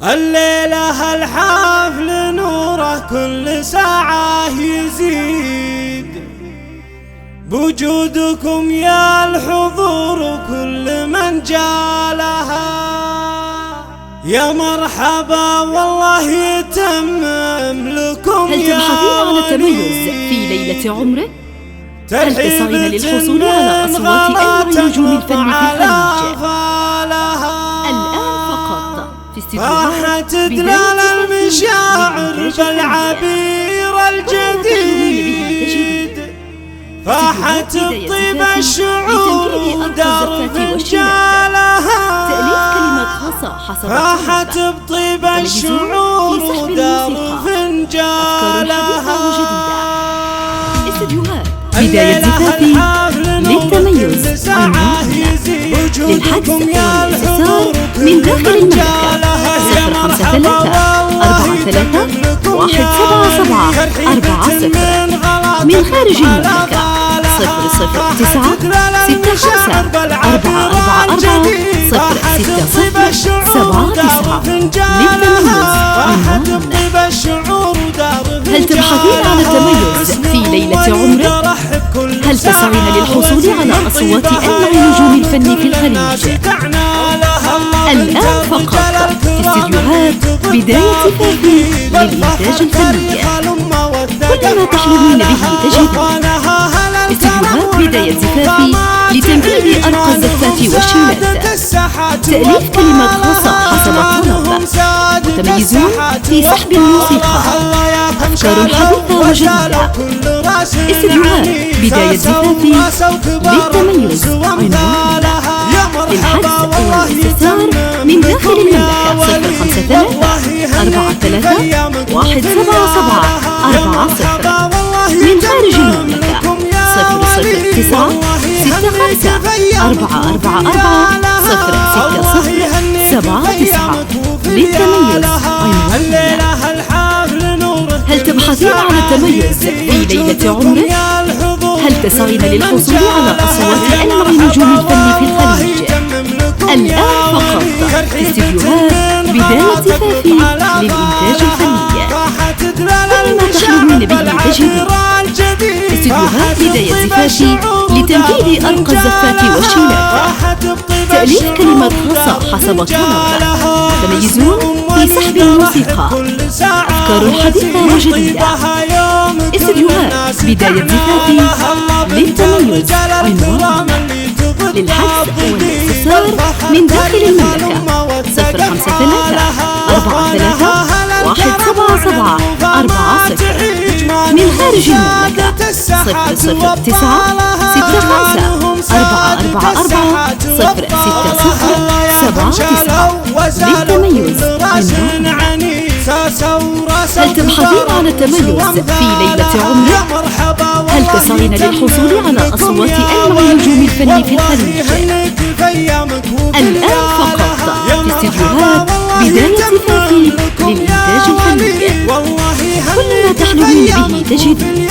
الليلة الحفل نوره كل ساعة يزيد، بوجودكم يا الحضور كل من جالها. يا مرحبا والله يتمم لكم هل تبحثين عن التميز في ليلة عمره؟ هل تسعين للحصول على أصوات أنواع نجوم الفن في الخليج؟ الآن فقط في استديوهات تدلال المشاعر بالعبير الجديد، فاحت بطيب الشعور ودرب جالها. تأليف كلمات خاصة حسب فاحت بطيب الشعور ودرب جالها. استديوهات بداية زفافي للتميز عنوان للحجز والاستفسار من داخل المملكة 053-43-177-40 من خارج المملكة 009-16-444-060-79 للتميز عنوان. هل تبحثين عن التميز في ليلة عمره؟ هل تسعين للحصول على أصوات أنواع نجوم الفن في الخليج؟ الآن فقط في استديوهات بداية زفافي للإنتاج الفني. كل ما تحلمين به تجدين. استديوهات بداية زفافي لتنفيذ أرقى الزفات والشيلات. تأليف كلمات خاصة حسب الطلب. متميزون في سحب الموسيقى. أفكار حديثة وجديدة. استديوهات بداية زفافي للتميز عنوان للحجز والاستفسار من داخل المملكة 053-177-40 من خارج المملكة 009-16-444-060-79 للتميز عنوان. هل تبحثين عن التميز في ليلة عمره؟ هل تسعين للحصول على أصوات أنواع نجوم الفن في الخليج؟ الآن فقط في استديوهات بداية زفافي للإنتاج الفني. كل ما تحلمين به تجدين. استديوهات بداية زفافي لتنفيذ أرقى الزفات والشيلات. تأليف كلمات خاصة حسب الطلب. متميزون في سحب الموسيقى. أفكار حديثة وجديدة. استديوهات بداية زفافي للتميز عنوان للحجز والاستفسار من داخل المملكة 053-43-177-40 من خارج المملكة 009-16-444-060-79 للتميز عنوان. هل تبحثين عن التميز في ليلة عمره؟ هل تسعين للحصول على أصوات أنواع نجوم الفن في الخليج؟ الآن فقط في استديوهات بداية زفافي للإنتاج الفني. كل ما تحلمين به تجدين.